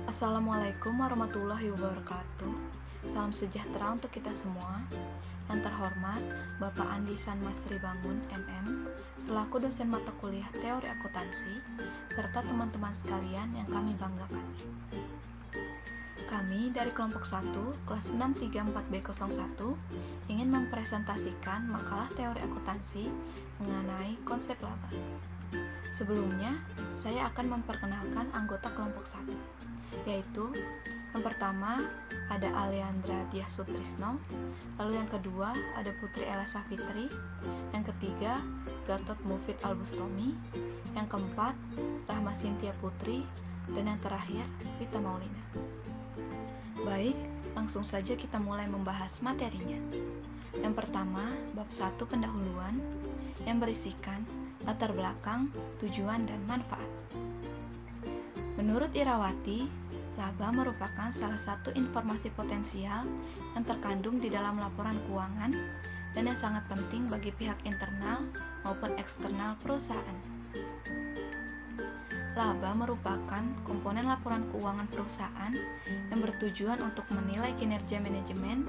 Assalamualaikum warahmatullahi wabarakatuh. Salam sejahtera untuk kita semua. Yang terhormat Bapak Andi Sanmasri Bangun MM selaku dosen mata kuliah Teori Akuntansi serta teman-teman sekalian yang kami banggakan. Kami dari kelompok 1 kelas 634B01 ingin mempresentasikan makalah teori akuntansi mengenai konsep laba. Sebelumnya, saya akan memperkenalkan anggota kelompok 1, yaitu yang pertama ada Aleandra Diah Sutrisno, lalu yang kedua ada Putri Elsa Fitri, yang ketiga Gatot Mufid Albustomi, yang keempat Rahma Sintia Putri, dan yang terakhir Vita Maulina. Baik, langsung saja kita mulai membahas materinya. Yang pertama, bab 1 pendahuluan yang berisikan latar belakang, tujuan, dan manfaat. Menurut Irawati, laba merupakan salah satu informasi potensial yang terkandung di dalam laporan keuangan dan yang sangat penting bagi pihak internal maupun eksternal perusahaan. Laba merupakan komponen laporan keuangan perusahaan yang bertujuan untuk menilai kinerja manajemen,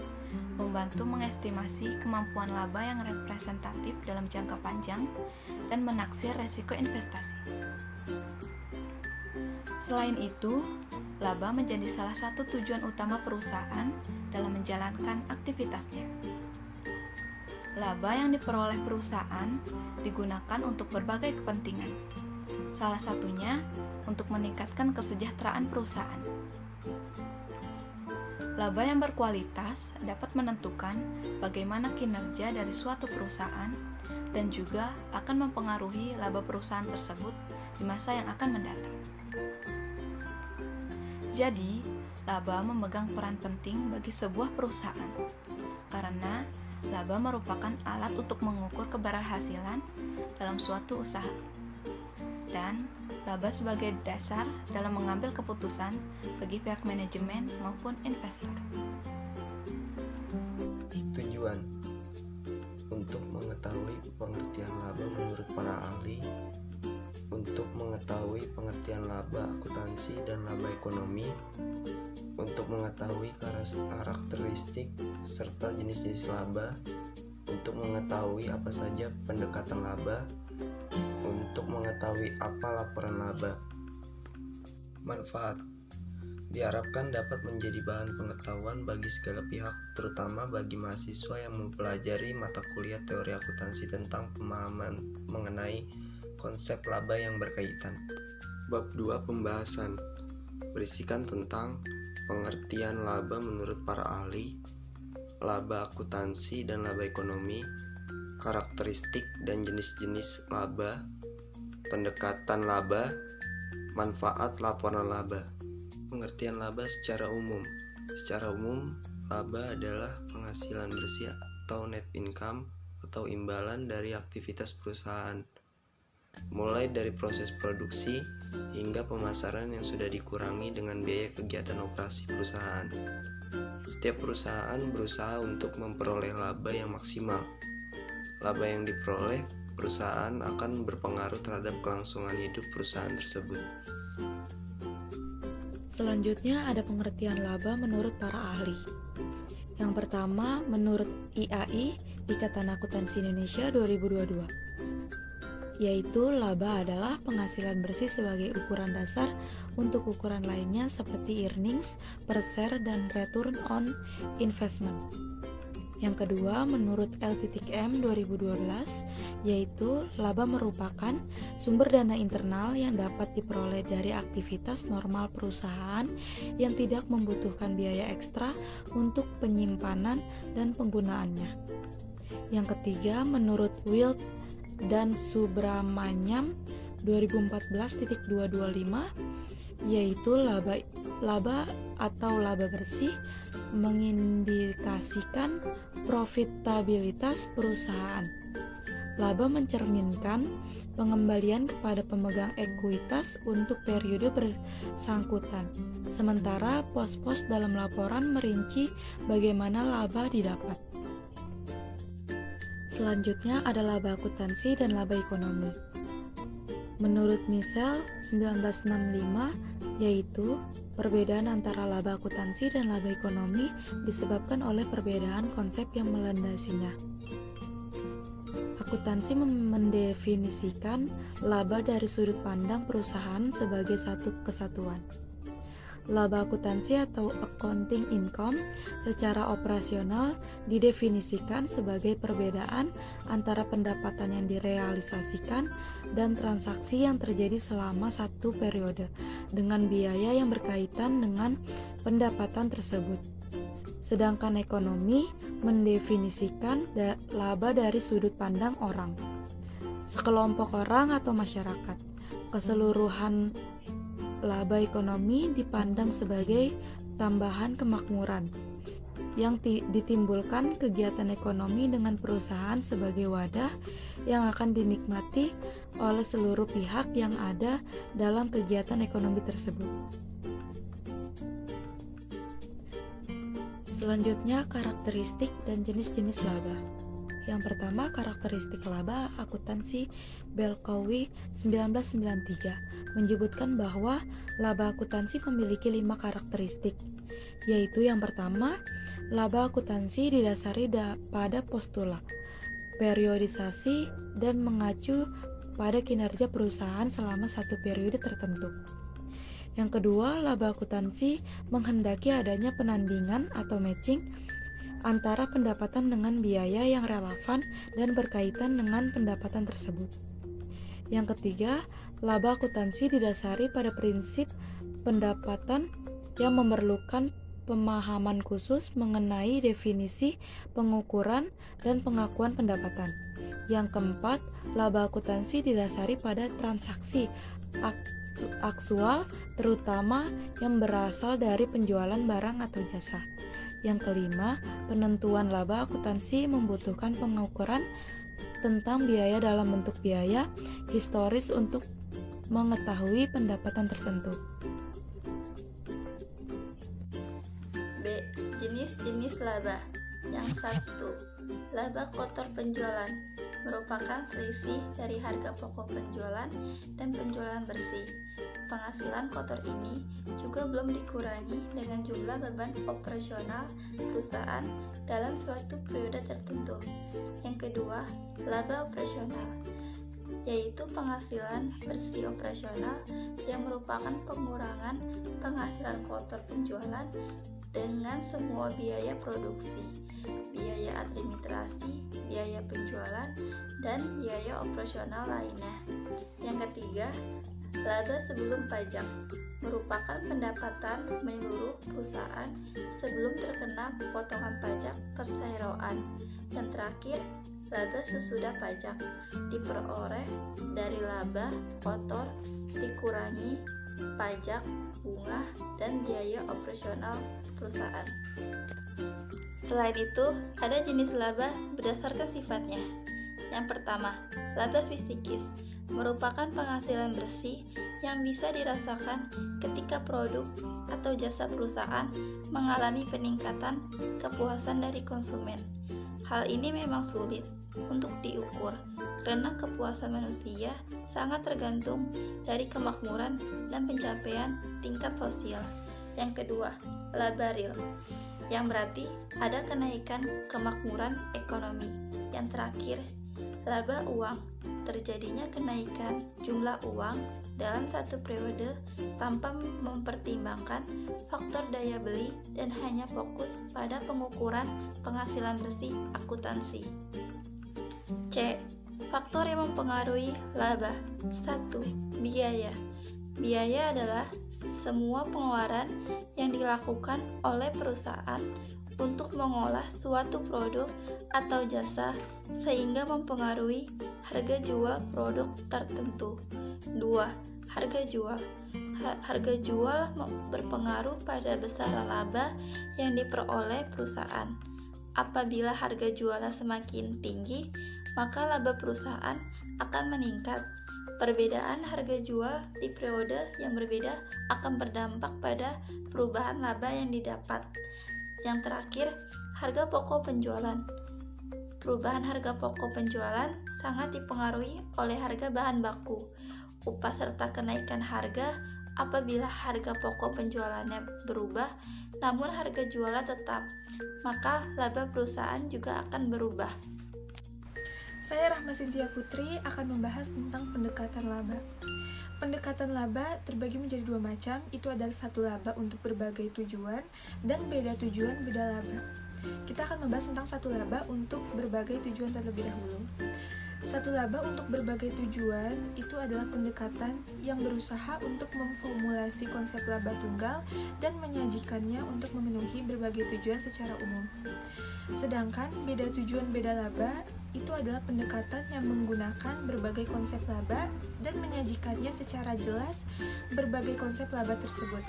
membantu mengestimasi kemampuan laba yang representatif dalam jangka panjang, dan menaksir resiko investasi. Selain itu, laba menjadi salah satu tujuan utama perusahaan dalam menjalankan aktivitasnya. Laba yang diperoleh perusahaan digunakan untuk berbagai kepentingan. Salah satunya untuk meningkatkan kesejahteraan perusahaan. Laba yang berkualitas dapat menentukan bagaimana kinerja dari suatu perusahaan dan juga akan mempengaruhi laba perusahaan tersebut di masa yang akan mendatang. Jadi, laba memegang peran penting bagi sebuah perusahaan karena laba merupakan alat untuk mengukur keberhasilan dalam suatu usaha. Dan laba sebagai dasar dalam mengambil keputusan bagi pihak manajemen maupun investor. Tujuan untuk mengetahui pengertian laba menurut para ahli, untuk mengetahui pengertian laba akuntansi dan laba ekonomi, untuk mengetahui karakteristik serta jenis-jenis laba, untuk mengetahui apa saja pendekatan laba, untuk mengetahui apa laporan laba. Manfaat diharapkan dapat menjadi bahan pengetahuan bagi segala pihak, terutama bagi mahasiswa yang mempelajari mata kuliah teori akuntansi tentang pemahaman mengenai konsep laba yang berkaitan. Bab 2 pembahasan berisikan tentang pengertian laba menurut para ahli, laba akuntansi dan laba ekonomi, karakteristik dan jenis-jenis laba, pendekatan laba, manfaat laporan laba. Pengertian laba secara umum. Secara umum, laba adalah penghasilan bersih atau net income atau imbalan dari aktivitas perusahaan, mulai dari proses produksi hingga pemasaran yang sudah dikurangi dengan biaya kegiatan operasi perusahaan. Setiap perusahaan berusaha untuk memperoleh laba yang maksimal. Laba yang diperoleh perusahaan akan berpengaruh terhadap kelangsungan hidup perusahaan tersebut. Selanjutnya ada pengertian laba menurut para ahli. Yang pertama, menurut IAI, Ikatan Akuntansi Indonesia 2022, yaitu laba adalah penghasilan bersih sebagai ukuran dasar untuk ukuran lainnya seperti earnings per share dan return on investment. Yang kedua, menurut L.M 2012, yaitu laba merupakan sumber dana internal yang dapat diperoleh dari aktivitas normal perusahaan yang tidak membutuhkan biaya ekstra untuk penyimpanan dan penggunaannya. Yang ketiga, menurut Wild dan Subramanyam 2014.225, yaitu laba atau laba bersih mengindikasikan profitabilitas perusahaan. Laba mencerminkan pengembalian kepada pemegang ekuitas untuk periode bersangkutan. Sementara pos-pos dalam laporan merinci bagaimana laba didapat. Selanjutnya ada laba akuntansi dan laba ekonomi. Menurut Michel 1965, yaitu perbedaan antara laba akuntansi dan laba ekonomi disebabkan oleh perbedaan konsep yang melandasinya. Akuntansi mendefinisikan laba dari sudut pandang perusahaan sebagai satu kesatuan. Laba akuntansi atau accounting income secara operasional didefinisikan sebagai perbedaan antara pendapatan yang direalisasikan dan transaksi yang terjadi selama satu periode dengan biaya yang berkaitan dengan pendapatan tersebut. Sedangkan ekonomi mendefinisikan laba dari sudut pandang orang, sekelompok orang atau masyarakat. Keseluruhan laba ekonomi dipandang sebagai tambahan kemakmuran yang ditimbulkan kegiatan ekonomi dengan perusahaan sebagai wadah yang akan dinikmati oleh seluruh pihak yang ada dalam kegiatan ekonomi tersebut. Selanjutnya, karakteristik dan jenis-jenis laba. Yang pertama, karakteristik laba akuntansi Belkowi 1993 menyebutkan bahwa laba akuntansi memiliki 5 karakteristik, yaitu yang pertama, laba akuntansi didasari pada postulat, periodisasi, dan mengacu pada kinerja perusahaan selama satu periode tertentu. Yang kedua, laba akuntansi menghendaki adanya penandingan atau matching antara pendapatan dengan biaya yang relevan dan berkaitan dengan pendapatan tersebut. Yang ketiga, laba akuntansi didasari pada prinsip pendapatan yang memerlukan pemahaman khusus mengenai definisi, pengukuran, dan pengakuan pendapatan. Yang keempat, laba akuntansi didasari pada transaksi aktual, terutama yang berasal dari penjualan barang atau jasa. Yang kelima, penentuan laba akuntansi membutuhkan pengukuran tentang biaya dalam bentuk biaya historis untuk mengetahui pendapatan tertentu. B. Jenis-jenis laba. Yang satu, laba kotor penjualan merupakan selisih dari harga pokok penjualan dan penjualan bersih. Penghasilan kotor ini juga belum dikurangi dengan jumlah beban operasional perusahaan dalam suatu periode tertentu. Yang kedua, laba operasional, yaitu penghasilan bersih operasional yang merupakan pengurangan penghasilan kotor penjualan dengan semua biaya produksi, biaya administrasi, biaya penjualan, dan biaya operasional lainnya. Yang ketiga, laba sebelum pajak merupakan pendapatan menyeluruh perusahaan sebelum terkena potongan pajak perseroan. Dan terakhir, laba sesudah pajak diperoleh dari laba kotor dikurangi pajak, bunga, dan biaya operasional perusahaan. Selain itu, ada jenis laba berdasarkan sifatnya. Yang pertama, laba fisikis merupakan penghasilan bersih yang bisa dirasakan ketika produk atau jasa perusahaan mengalami peningkatan kepuasan dari konsumen. Hal ini memang sulit untuk diukur karena kepuasan manusia sangat tergantung dari kemakmuran dan pencapaian tingkat sosial. Yang kedua, laba real, yang berarti ada kenaikan kemakmuran ekonomi. Yang terakhir, laba uang, terjadinya kenaikan jumlah uang dalam satu periode tanpa mempertimbangkan faktor daya beli dan hanya fokus pada pengukuran penghasilan bersih akuntansi. C. Faktor yang mempengaruhi laba. 1. Biaya. Biaya adalah semua pengeluaran yang dilakukan oleh perusahaan untuk mengolah suatu produk atau jasa sehingga mempengaruhi harga jual produk tertentu. 2. Harga jual. Harga jual berpengaruh pada besaran laba yang diperoleh perusahaan. Apabila harga jualnya semakin tinggi, maka laba perusahaan akan meningkat. Perbedaan harga jual di periode yang berbeda akan berdampak pada perubahan laba yang didapat. Yang terakhir, harga pokok penjualan. Perubahan harga pokok penjualan sangat dipengaruhi oleh harga bahan baku, upah serta kenaikan harga. Apabila harga pokok penjualannya berubah, namun harga jualnya tetap, maka laba perusahaan juga akan berubah. Saya Rahma Cynthia Putri akan membahas tentang pendekatan laba. Pendekatan laba terbagi menjadi dua macam, itu adalah satu laba untuk berbagai tujuan dan beda tujuan beda laba. Kita akan membahas tentang satu laba untuk berbagai tujuan terlebih dahulu. Satu laba untuk berbagai tujuan itu adalah pendekatan yang berusaha untuk memformulasi konsep laba tunggal dan menyajikannya untuk memenuhi berbagai tujuan secara umum. Sedangkan beda tujuan beda laba itu adalah pendekatan yang menggunakan berbagai konsep laba dan menyajikannya secara jelas berbagai konsep laba tersebut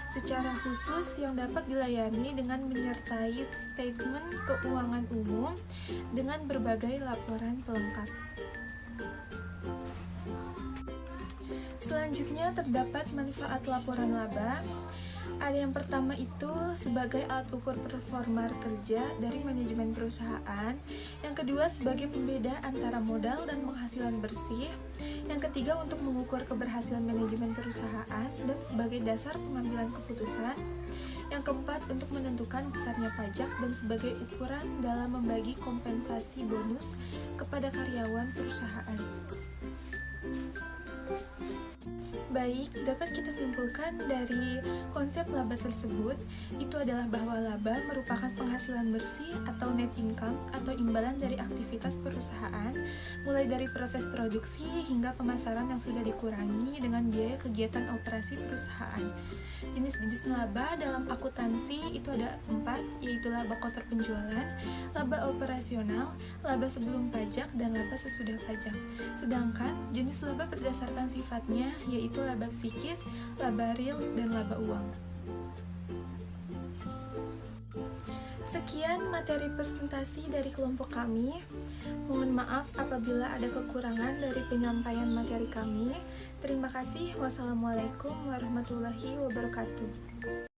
secara khusus yang dapat dilayani dengan menyertai statement keuangan umum dengan berbagai laporan pelengkap. Selanjutnya terdapat manfaat laporan laba. Ada yang pertama itu sebagai alat ukur performa kerja dari manajemen perusahaan. Yang kedua sebagai pembeda antara modal dan penghasilan bersih. Yang ketiga untuk mengukur keberhasilan manajemen perusahaan dan sebagai dasar pengambilan keputusan. Yang keempat untuk menentukan besarnya pajak dan sebagai ukuran dalam membagi kompensasi bonus kepada karyawan perusahaan. Baik, dapat kita simpulkan dari konsep laba tersebut, itu adalah bahwa laba merupakan penghasilan bersih atau net income atau imbalan dari aktivitas perusahaan, mulai dari proses produksi hingga pemasaran yang sudah dikurangi dengan biaya kegiatan operasi perusahaan. Jenis-jenis laba dalam akuntansi itu ada 4, yaitu laba kotor penjualan, laba operasional, laba sebelum pajak, dan laba sesudah pajak. Sedangkan jenis laba berdasarkan sifatnya yaitu laba psikis, laba real, dan laba uang. Sekian materi presentasi dari kelompok kami. Mohon maaf apabila ada kekurangan dari penyampaian materi kami. Terima kasih. Wassalamualaikum warahmatullahi wabarakatuh.